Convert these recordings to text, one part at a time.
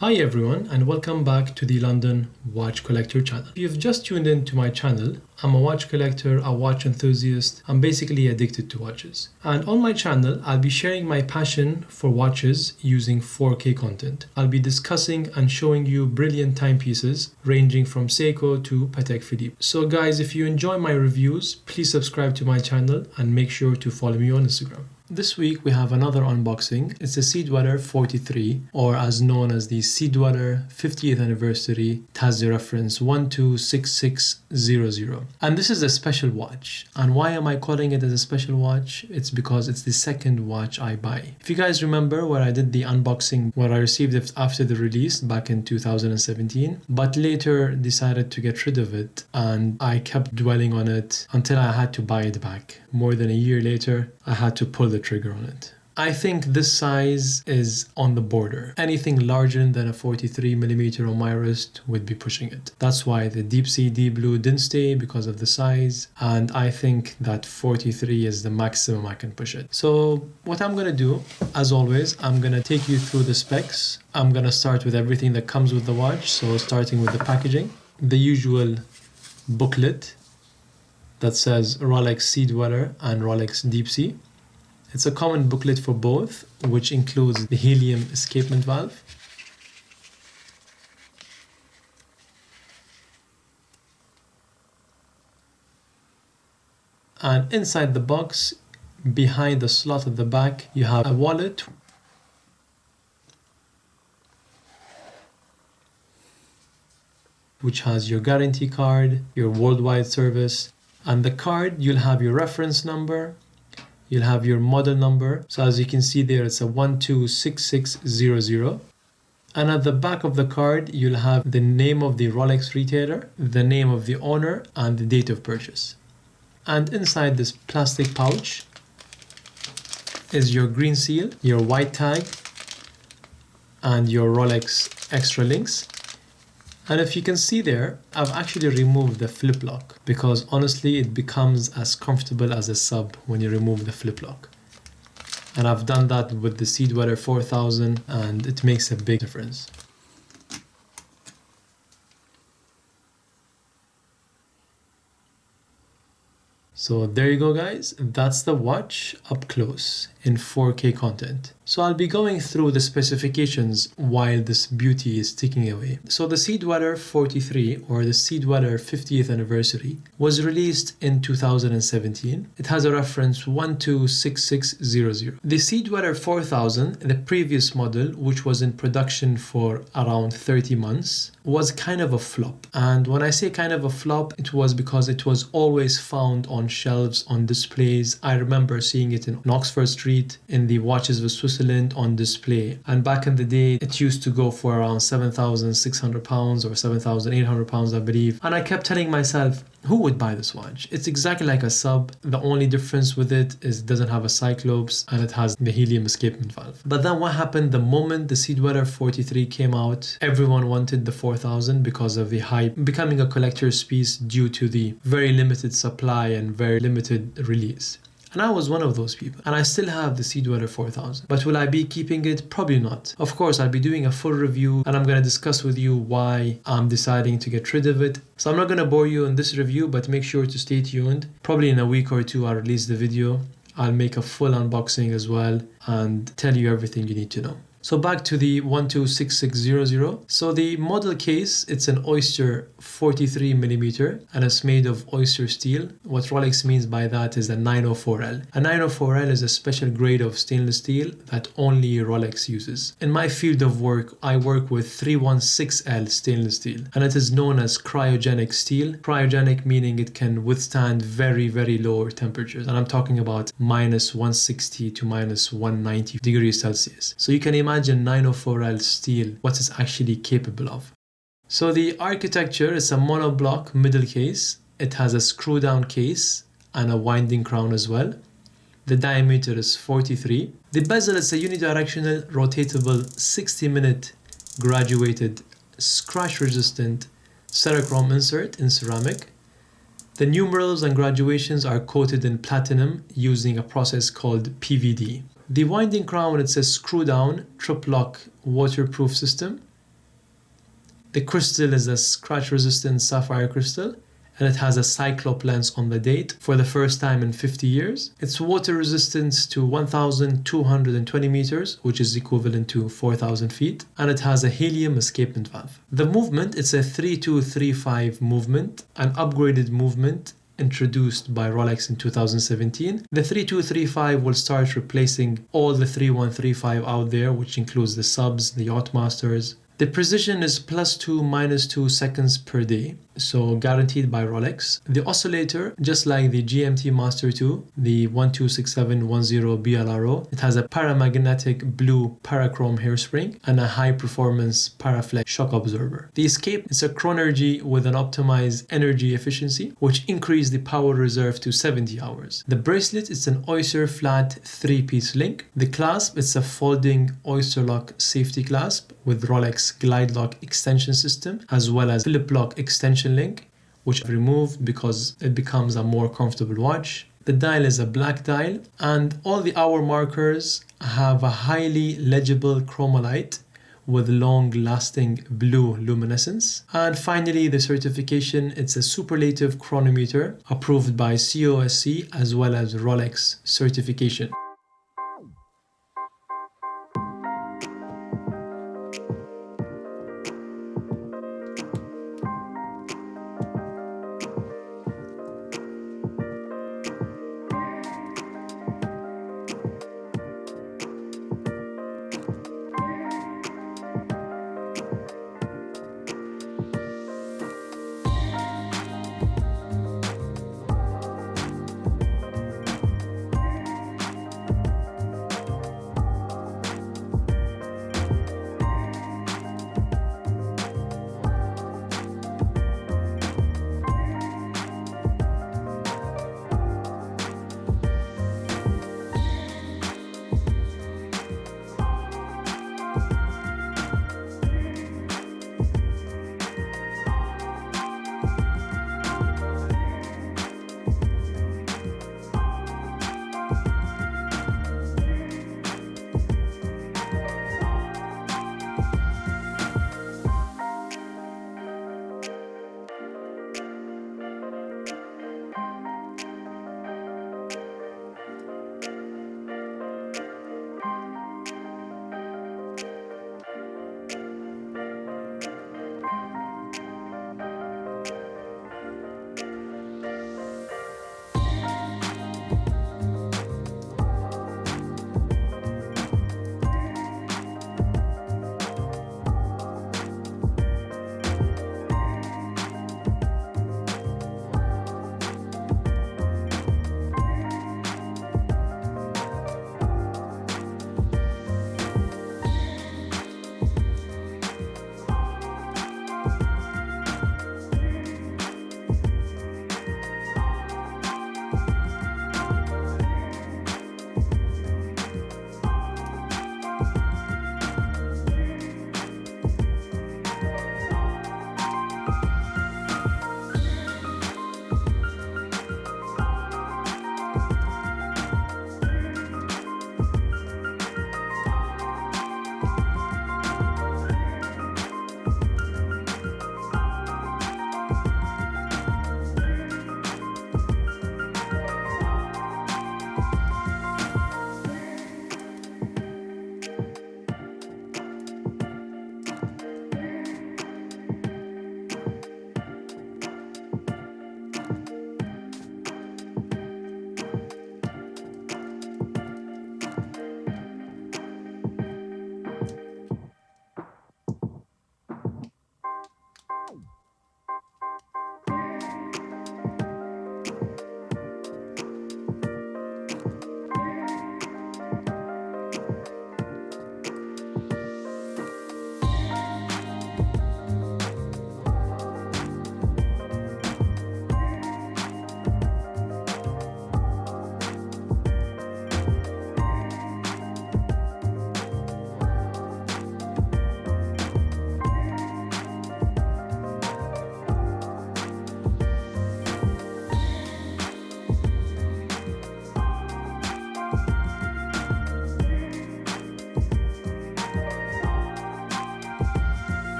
Hi everyone, and welcome back to the London Watch Collector channel. If you've just tuned in to my channel, I'm a watch collector, a watch enthusiast. I'm basically addicted to watches. And on my channel, I'll be sharing my passion for watches using 4K content. I'll be discussing and showing you brilliant timepieces ranging from Seiko to Patek Philippe. So guys, if you enjoy my reviews, please subscribe to my channel and make sure to follow me on Instagram. This week we have another unboxing. It's the Sea-Dweller 43, or as known as the Sea-Dweller 50th anniversary. It has the reference 126600. And this is a special watch. And why am I calling it as a special watch? It's because it's the second watch I buy. If you guys remember where I did the unboxing, where I received it after the release back in 2017, but later decided to get rid of it, and I kept dwelling on it until I had to buy it back. More than a year later, I had to pull the trigger on it. I think this size is on the border. Anything larger than a 43mm on my wrist would be pushing it. That's why the Deep Sea Deep Blue didn't stay, because of the size, and I think that 43 is the maximum I can push it. So what I'm gonna do, as always, I'm gonna take you through the specs. I'm gonna start with everything that comes with the watch, so starting with the packaging. The usual booklet that says Rolex Sea-Dweller and Rolex Deep Sea. It's a common booklet for both, which includes the helium escapement valve, and inside the box, behind the slot at the back, you have a wallet which has your guarantee card, your worldwide service, and the card you'll have your reference number, you'll have your model number. So as you can see there, it's a 126600. And at the back of the card, you'll have the name of the Rolex retailer, the name of the owner, and the date of purchase. And inside this plastic pouch is your green seal, your white tag, and your Rolex extra links. And if you can see there, I've actually removed the flip lock, because honestly it becomes as comfortable as a sub when you remove the flip lock. And I've done that with the Sea-Dweller 4000, and it makes a big difference. So there you go guys, that's the watch up close in 4K content. So I'll be going through the specifications while this beauty is ticking away. So the Sea-Dweller 43, or the Sea-Dweller 50th anniversary, was released in 2017. It has a reference 126600. The Sea-Dweller 4000, the previous model, which was in production for around 30 months, was kind of a flop. And when I say kind of a flop, it was because it was always found on shelves, on displays. I remember seeing it in Oxford Street, in the Watches of Switzerland, on display. And back in the day, it used to go for around £7,600 or £7,800, I believe. And I kept telling myself, who would buy this watch? It's exactly like a sub. The only difference with it is it doesn't have a cyclops and it has the helium escapement valve. But then what happened the moment the Sea-Dweller 43 came out? Everyone wanted the 4000 because of the hype, becoming a collector's piece due to the very limited supply and very limited release. And I was one of those people, and I still have the Sea-Dweller 4000. But will I be keeping it? Probably not. Of course, I'll be doing a full review, and I'm going to discuss with you why I'm deciding to get rid of it. So I'm not going to bore you in this review, but make sure to stay tuned. Probably in a week or two, I'll release the video. I'll make a full unboxing as well and tell you everything you need to know. So back to the 126600. So the model case, it's an Oyster 43mm and it's made of oyster steel. What Rolex means by that is a 904L. A 904L is a special grade of stainless steel that only Rolex uses. In my field of work, I work with 316L stainless steel, and it is known as cryogenic steel. Cryogenic meaning it can withstand very, very low temperatures. And I'm talking about minus 160 to minus 190 degrees Celsius. So you can imagine 904L steel, what it's actually capable of. So the architecture is a monoblock middle case. It has a screw down case and a winding crown as well. The diameter is 43. The bezel is a unidirectional rotatable 60-minute graduated scratch resistant Cerachrome insert in ceramic. The numerals and graduations are coated in platinum using a process called PVD. The winding crown, it's a screw-down trip-lock waterproof system. The crystal is a scratch-resistant sapphire crystal, and it has a cyclop lens on the date for the first time in 50 years. It's water resistant to 1,220 meters, which is equivalent to 4,000 feet, and it has a helium escapement valve. The movement, it's a 3235 movement, an upgraded movement introduced by Rolex in 2017. The 3235 will start replacing all the 3135 out there, which includes the subs, the Yachtmasters. The precision is +2 -2 seconds per day, so guaranteed by Rolex. The oscillator, just like the GMT Master 2, the 126710 BLRO, it has a paramagnetic blue parachrome hairspring and a high-performance Paraflex shock absorber. The escape is a Chronergy with an optimized energy efficiency, which increased the power reserve to 70 hours. The bracelet is an Oyster flat 3-piece link. The clasp is a folding Oyster lock safety clasp with Rolex glide lock extension system, as well as Philip lock extension link, which I've removed because it becomes a more comfortable watch. The dial is a black dial, and all the hour markers have a highly legible chromolite with long-lasting blue luminescence. And finally, the certification, it's a superlative chronometer approved by COSC as well as Rolex certification.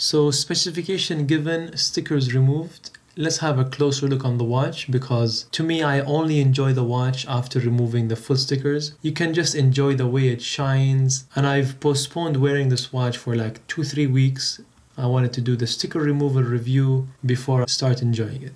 So specification given, stickers removed. Let's have a closer look on the watch, because to me, I only enjoy the watch after removing the full stickers. You can just enjoy the way it shines, and I've postponed wearing this watch for like 2-3 weeks. I wanted to do the sticker removal review before I start enjoying it.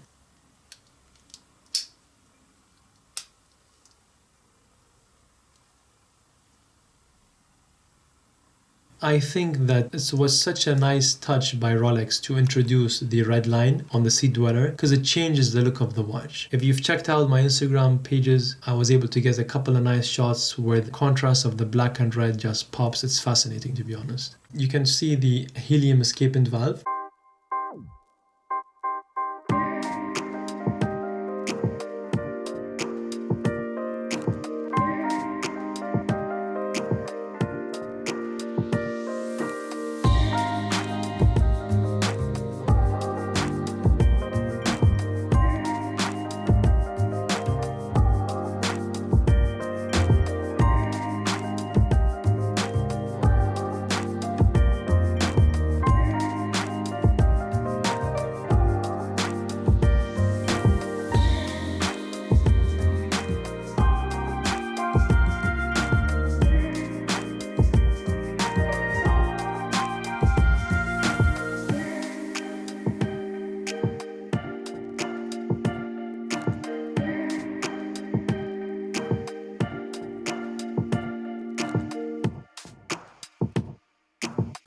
I think that this was such a nice touch by Rolex to introduce the red line on the Sea-Dweller, because it changes the look of the watch. If you've checked out my Instagram pages, I was able to get a couple of nice shots where the contrast of the black and red just pops. It's fascinating, to be honest. You can see the helium escapement valve.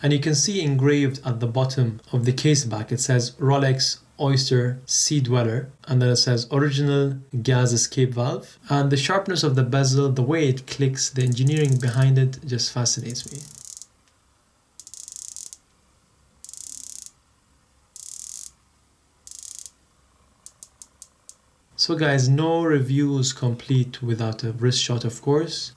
And you can see engraved at the bottom of the case back, it says Rolex Oyster Sea-Dweller, and then it says original gas escape valve. And the sharpness of the bezel, the way it clicks, the engineering behind it just fascinates me. So guys, no review is complete without a wrist shot, of course.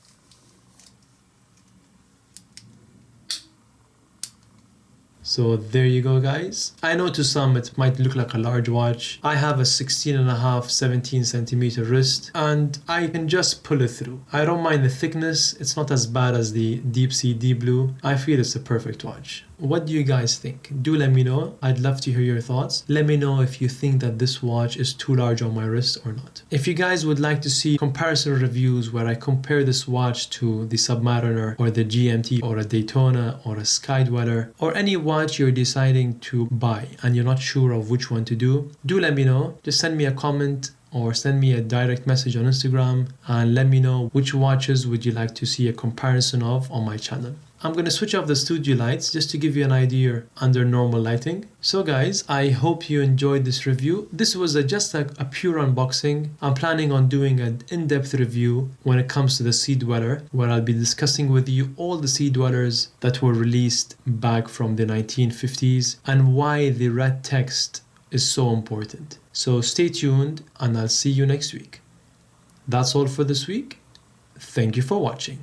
So there you go, guys. I know to some it might look like a large watch. I have a 16.5, 17 centimeter wrist, and I can just pull it through. I don't mind the thickness. It's not as bad as the Deep-Sea Deep Blue. I feel it's a perfect watch. What do you guys think? Do let me know. I'd love to hear your thoughts. Let me know if you think that this watch is too large on my wrist or not. If you guys would like to see comparison reviews where I compare this watch to the Submariner or the GMT or a Daytona or a Sky-Dweller or any watch you're deciding to buy and you're not sure of which one to do let me know. Just send me a comment or send me a direct message on Instagram and let me know which watches would you like to see a comparison of on my channel. I'm going to switch off the studio lights just to give you an idea under normal lighting. So guys, I hope you enjoyed this review. This was just a pure unboxing. I'm planning on doing an in-depth review when it comes to the Sea-Dweller, where I'll be discussing with you all the Sea-Dwellers that were released back from the 1950s and why the red text is so important. So stay tuned and I'll see you next week. That's all for this week. Thank you for watching.